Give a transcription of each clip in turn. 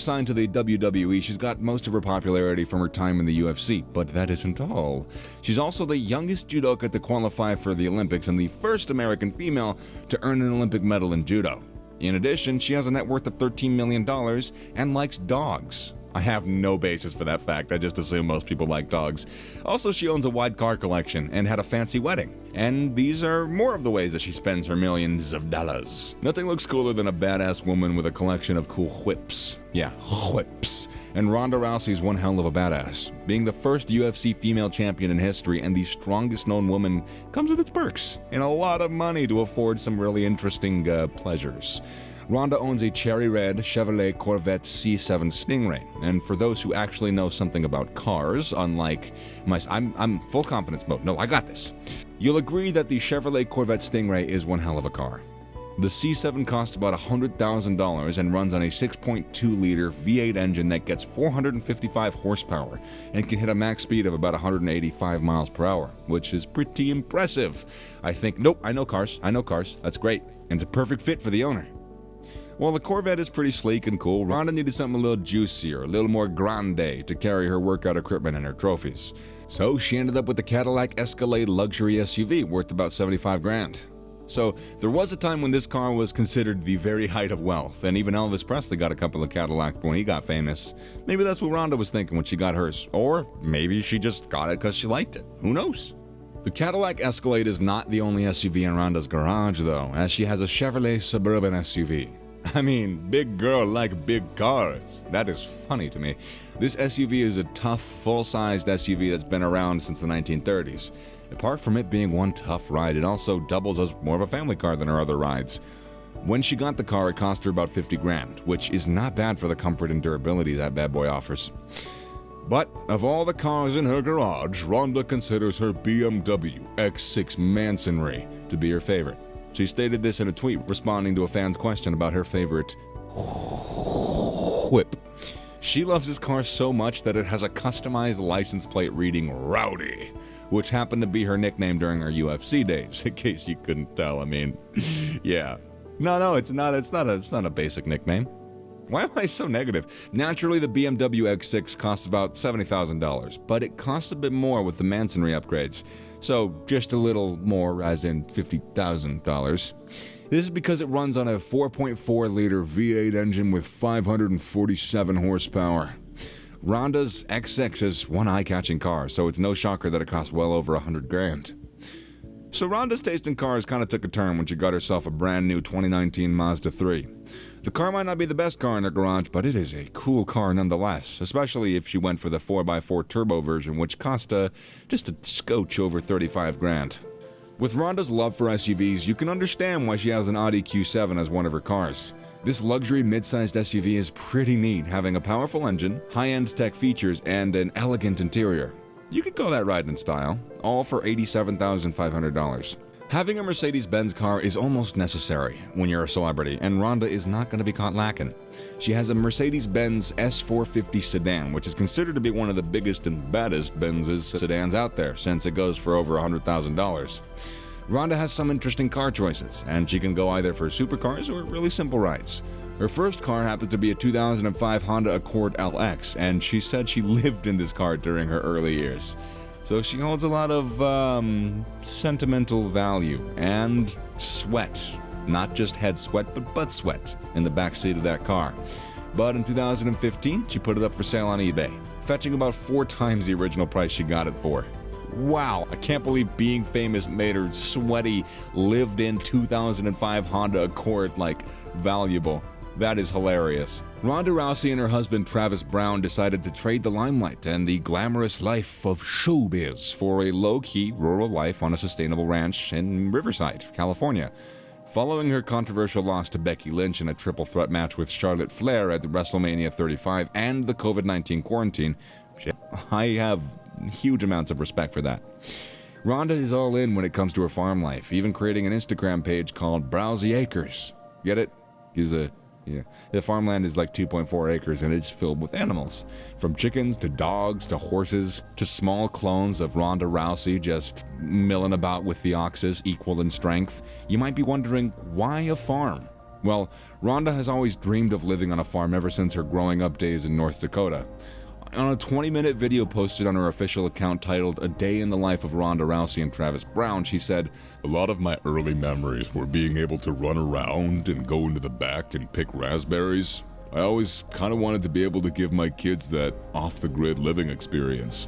Signed to the WWE, she's got most of her popularity from her time in the UFC, but that isn't all. She's also the youngest judoka to qualify for the Olympics and the first American female to earn an Olympic medal in judo. In addition, she has a net worth of $13 million and likes dogs. I have no basis for that fact, I just assume most people like dogs. Also, she owns a wide car collection and had a fancy wedding. And these are more of the ways that she spends her millions of dollars. Nothing looks cooler than a badass woman with a collection of cool whips. Yeah, whips. And Ronda Rousey's one hell of a badass. Being the first UFC female champion in history and the strongest known woman comes with its perks and a lot of money to afford some really interesting pleasures. Ronda owns a cherry red Chevrolet Corvette C7 Stingray, and for those who actually know something about cars, unlike I'm full confidence mode. No, I got this. You'll agree that the Chevrolet Corvette Stingray is one hell of a car. The C7 costs about $100,000 and runs on a 6.2-liter V8 engine that gets 455 horsepower and can hit a max speed of about 185 miles per hour, which is pretty impressive. I think, nope, I know cars, that's great, and it's a perfect fit for the owner. While the Corvette is pretty sleek and cool, Ronda needed something a little juicier, a little more grande to carry her workout equipment and her trophies. So she ended up with the Cadillac Escalade luxury SUV worth about $75,000. So there was a time when this car was considered the very height of wealth, and even Elvis Presley got a couple of Cadillacs when he got famous. Maybe that's what Ronda was thinking when she got hers, or maybe she just got it because she liked it. Who knows? The Cadillac Escalade is not the only SUV in Ronda's garage though, as she has a Chevrolet Suburban SUV. I mean, big girl like big cars. That is funny to me. This SUV is a tough, full-sized SUV that's been around since the 1930s. Apart from it being one tough ride, it also doubles as more of a family car than her other rides. When she got the car, it cost her about $50,000, which is not bad for the comfort and durability that bad boy offers. But of all the cars in her garage, Ronda considers her BMW X6 Masonry to be her favorite. She stated this in a tweet responding to a fan's question about her favorite whip. She loves this car so much that it has a customized license plate reading Rowdy, which happened to be her nickname during her UFC days, in case you couldn't tell. I mean, yeah. No, it's not a basic nickname. Why am I so negative? Naturally, the BMW X6 costs about $70,000, but it costs a bit more with the Masonry upgrades. So just a little more, as in $50,000. This is because it runs on a 4.4-liter V8 engine with 547 horsepower. Ronda's X6 is one eye-catching car, so it's no shocker that it costs well over $100,000. So Ronda's taste in cars kind of took a turn when she got herself a brand new 2019 Mazda 3. The car might not be the best car in her garage, but it is a cool car nonetheless, especially if she went for the 4x4 turbo version, which cost just a scotch over $35,000. With Ronda's love for SUVs, you can understand why she has an Audi Q7 as one of her cars. This luxury mid-sized SUV is pretty neat, having a powerful engine, high-end tech features, and an elegant interior. You could call that ride in style, all for $87,500. Having a Mercedes-Benz car is almost necessary when you're a celebrity, and Ronda is not going to be caught lacking. She has a Mercedes-Benz S450 sedan, which is considered to be one of the biggest and baddest Benz's sedans out there, since it goes for over $100,000. Ronda has some interesting car choices, and she can go either for supercars or really simple rides. Her first car happens to be a 2005 Honda Accord LX, and she said she lived in this car during her early years. So she holds a lot of sentimental value and sweat. Not just head sweat, but butt sweat in the backseat of that car. But in 2015, she put it up for sale on eBay, fetching about 4 times the original price she got it for. Wow, I can't believe being famous made her sweaty, lived-in 2005 Honda Accord, valuable. That is hilarious. Ronda Rousey and her husband Travis Brown decided to trade the limelight and the glamorous life of showbiz for a low-key rural life on a sustainable ranch in Riverside, California. Following her controversial loss to Becky Lynch in a triple threat match with Charlotte Flair at the WrestleMania 35 and the COVID-19 quarantine, I have huge amounts of respect for that. Ronda is all in when it comes to her farm life, even creating an Instagram page called Browsy Acres. Get it? The farmland is like 2.4 acres and it's filled with animals. From chickens to dogs to horses to small clones of Ronda Rousey just milling about with the oxes, equal in strength. You might be wondering, why a farm? Well, Ronda has always dreamed of living on a farm ever since her growing up days in North Dakota. On a 20-minute video posted on her official account titled "A Day in the Life of Ronda Rousey and Travis Brown," she said, "A lot of my early memories were being able to run around and go into the back and pick raspberries. I always kind of wanted to be able to give my kids that off-the-grid living experience."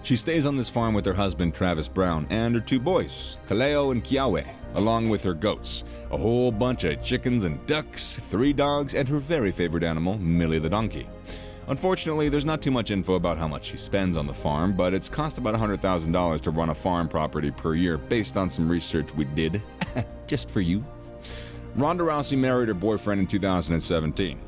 She stays on this farm with her husband Travis Brown and her two boys, Kaleo and Kiawe, along with her goats, a whole bunch of chickens and ducks, 3 dogs, and her very favorite animal, Millie the donkey. Unfortunately, there's not too much info about how much she spends on the farm, but it's cost about $100,000 to run a farm property per year based on some research we did, just for you. Ronda Rousey married her boyfriend in 2017.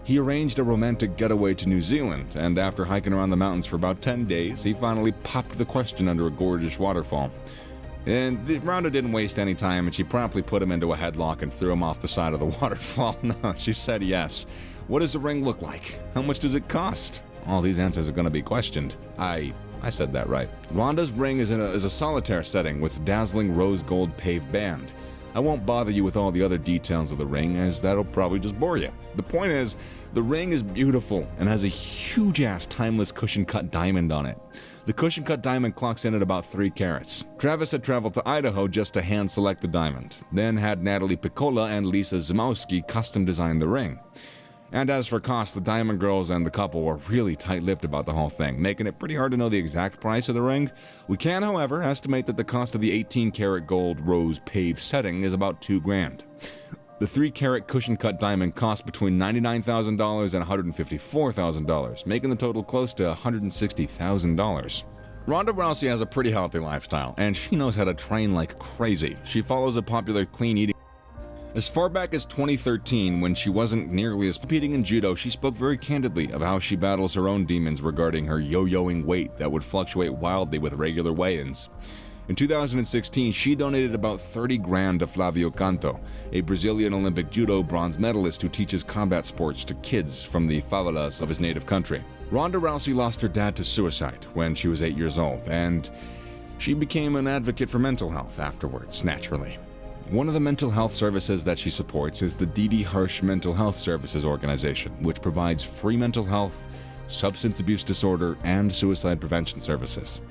He arranged a romantic getaway to New Zealand, and after hiking around the mountains for about 10 days, he finally popped the question under a gorgeous waterfall. And Ronda didn't waste any time, and she promptly put him into a headlock and threw him off the side of the waterfall. No, she said yes. What does the ring look like? How much does it cost? All these answers are going to be questioned. I said that right. Ronda's ring is a solitaire setting with dazzling rose gold paved band. I won't bother you with all the other details of the ring, as that'll probably just bore you. The point is, the ring is beautiful and has a huge-ass timeless cushion-cut diamond on it. The cushion-cut diamond clocks in at about 3 carats. Travis had traveled to Idaho just to hand-select the diamond, then had Natalie Piccola and Lisa Zimowski custom-design the ring. And as for cost, the Diamond Girls and the couple were really tight-lipped about the whole thing, making it pretty hard to know the exact price of the ring. We can, however, estimate that the cost of the 18-karat gold rose paved setting is about $2,000. The 3-carat cushion-cut diamond cost between $99,000 and $154,000, making the total close to $160,000. Ronda Rousey has a pretty healthy lifestyle, and she knows how to train like crazy. She follows a popular clean eating. As far back as 2013, when she wasn't nearly as competing in judo, she spoke very candidly of how she battles her own demons regarding her yo-yoing weight that would fluctuate wildly with regular weigh-ins. In 2016, she donated about $30,000 to Flavio Canto, a Brazilian Olympic judo bronze medalist who teaches combat sports to kids from the favelas of his native country. Ronda Rousey lost her dad to suicide when she was 8 years old, and she became an advocate for mental health afterwards, naturally. One of the mental health services that she supports is the D.D. Hirsch Mental Health Services organization, which provides free mental health, substance abuse disorder, and suicide prevention services.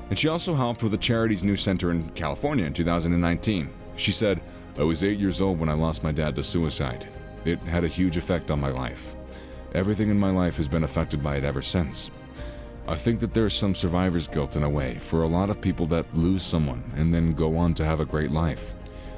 And she also helped with the charity's new center in California in 2019. She said, "I was 8 years old when I lost my dad to suicide. It had a huge effect on my life. Everything in my life has been affected by it ever since. I think that there's some survivor's guilt in a way for a lot of people that lose someone and then go on to have a great life."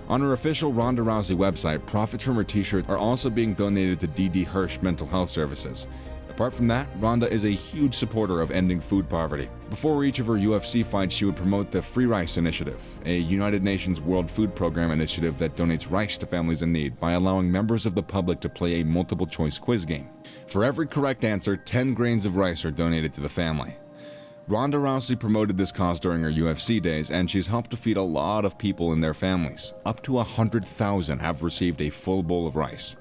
On her official Ronda Rousey website, profits from her t-shirt are also being donated to D.D. Hirsch Mental Health Services. Apart from that, Ronda is a huge supporter of ending food poverty. Before each of her UFC fights, she would promote the Free Rice Initiative, a United Nations World Food Program initiative that donates rice to families in need by allowing members of the public to play a multiple-choice quiz game. For every correct answer, 10 grains of rice are donated to the family. Ronda Rousey promoted this cause during her UFC days, and she's helped to feed a lot of people and their families. Up to 100,000 have received a full bowl of rice.